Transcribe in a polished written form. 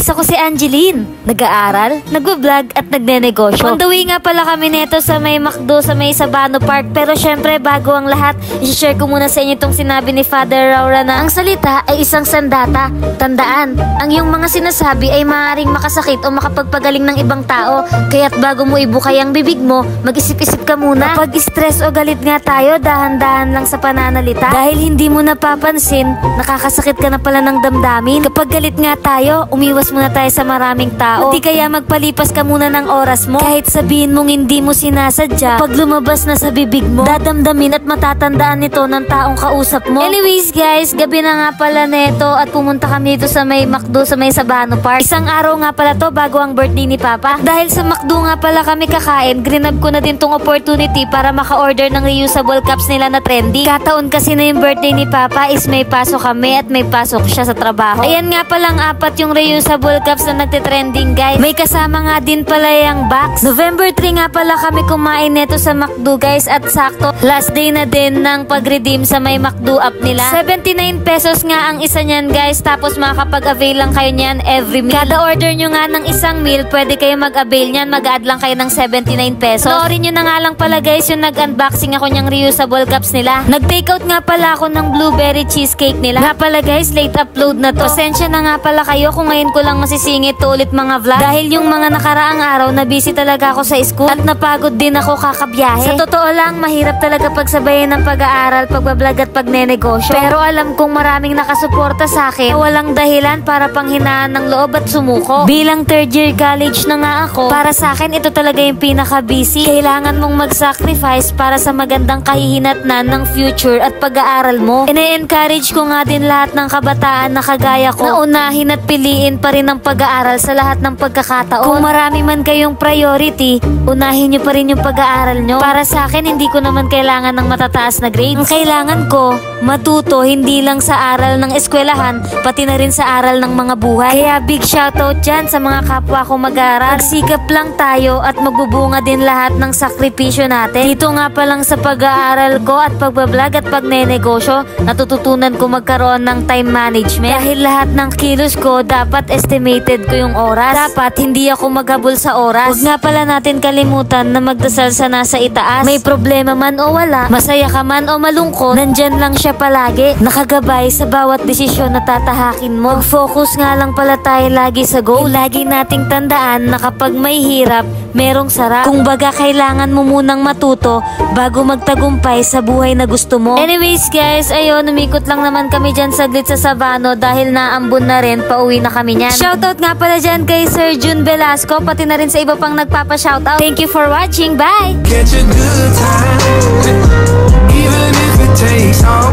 guys, ako si Angeline. Nag-aaral, nagbablog at nagnenegosyo. On the way nga pala kami neto sa may McDo sa may Sabano Park. Pero syempre, bago ang lahat, i-share ko muna sa inyo itong sinabi ni Father Raura na ang salita ay isang sandata. Tandaan, ang iyong mga sinasabi ay maaaring makasakit o makapagpagaling ng ibang tao. Kaya't bago mo ibukay ang bibig mo, mag-isip-isip ka muna. Kapag stress o galit nga tayo, dahan-dahan lang sa pananalita. Dahil hindi mo napapansin, nakakasakit ka na pala ng damdamin. Kapag galit nga tayo, umiwas muna tayo sa maraming tao. Hindi kaya magpalipas ka muna ng oras mo. Kahit sabihin mong hindi mo sinasadya, pag lumabas na sa bibig mo, dadamdamin at matatandaan nito ng taong kausap mo. Anyways guys, gabi na nga pala neto at pumunta kami dito sa may McDo sa may Sabano Park. Isang araw nga pala to bago ang birthday ni Papa. Dahil sa McDo nga pala kami kakain, grinab ko na din tong opportunity para maka-order ng reusable cups nila na trendy. Kataon kasi na yung birthday ni Papa is may pasok kami at may pasok siya sa trabaho. Ayan nga palang apat yung reusable cups na nagtitrending guys. May kasama nga din pala yung box. November 3 nga pala kami kumain neto sa McDo guys at sakto last day na din ng pag-redeem sa may McDo app nila. 79 pesos nga ang isa niyan guys, tapos makakapag-avail lang kayo niyan every meal. Kada order nyo nga ng isang meal, pwede kayo mag-avail niyan, mag-add lang kayo ng 79 pesos. Noorin nyo na nga lang pala guys yung nag-unboxing ako niyang reusable cups nila. Nag-take out nga pala ako ng blueberry cheesecake nila. Nga pala guys, late upload na to. Pasensya na nga pala kayo kung ngayon ko lang masisingit to ulit mga vlog. Dahil yung mga nakaraang araw na busy talaga ako sa school at napagod din ako kakabiyahe. Sa totoo lang, mahirap talaga pagsabayin ng pag-aaral, pagbablog at pagnenegosyo. Pero alam kong maraming nakasuporta sa akin na walang dahilan para panghinaan ng loob at sumuko. Bilang third year college na nga ako, para sa akin ito talaga yung pinaka-busy. Kailangan mong mag-sacrifice para sa magandang kahihinatnan ng future at pag-aaral mo. Ine-encourage ko nga din lahat ng kabataan na kagaya ko na unahin at piliin pa rin ang pag-aaral sa lahat ng pagkakataon. Kung marami man kayong priority, unahin nyo pa rin yung pag-aaral nyo. Para sa akin, hindi ko naman kailangan ng matataas na grades. Ang kailangan ko, matuto hindi lang sa aral ng eskwelahan, pati na rin sa aral ng mga buhay. Kaya big shoutout dyan sa mga kapwa ko mag-aaral. Magsikap lang tayo at magbubunga din lahat ng sakripisyo natin. Dito nga pa lang sa pag-aaral ko at pagbablog at pagnenegosyo, natututunan ko magkaroon ng time management. Dahil lahat ng kilos ko, dapat estimated ko yung oras. Dapat hindi ako maghabol sa oras. Huwag nga pala natin kalimutan na magdasal sa nasa itaas. May problema man o wala, masaya ka man o malungkot, nandyan lang siya palagi, nakagabay sa bawat desisyon na tatahakin mo. Mag-focus nga lang pala tayo lagi sa goal. Lagi nating tandaan na kapag may hirap, merong sarap. Kung baga kailangan mo munang matuto bago magtagumpay sa buhay na gusto mo. Anyways guys, ayun, umikot lang naman kami dyan saglit sa Sabano dahil naambon na rin, pauwi na kami nyan. Shoutout nga pala dyan kay Sir June Velasco, pati na rin sa iba pang nagpapa-shoutout. Thank you for watching, bye! Catch a good time, even if it takes all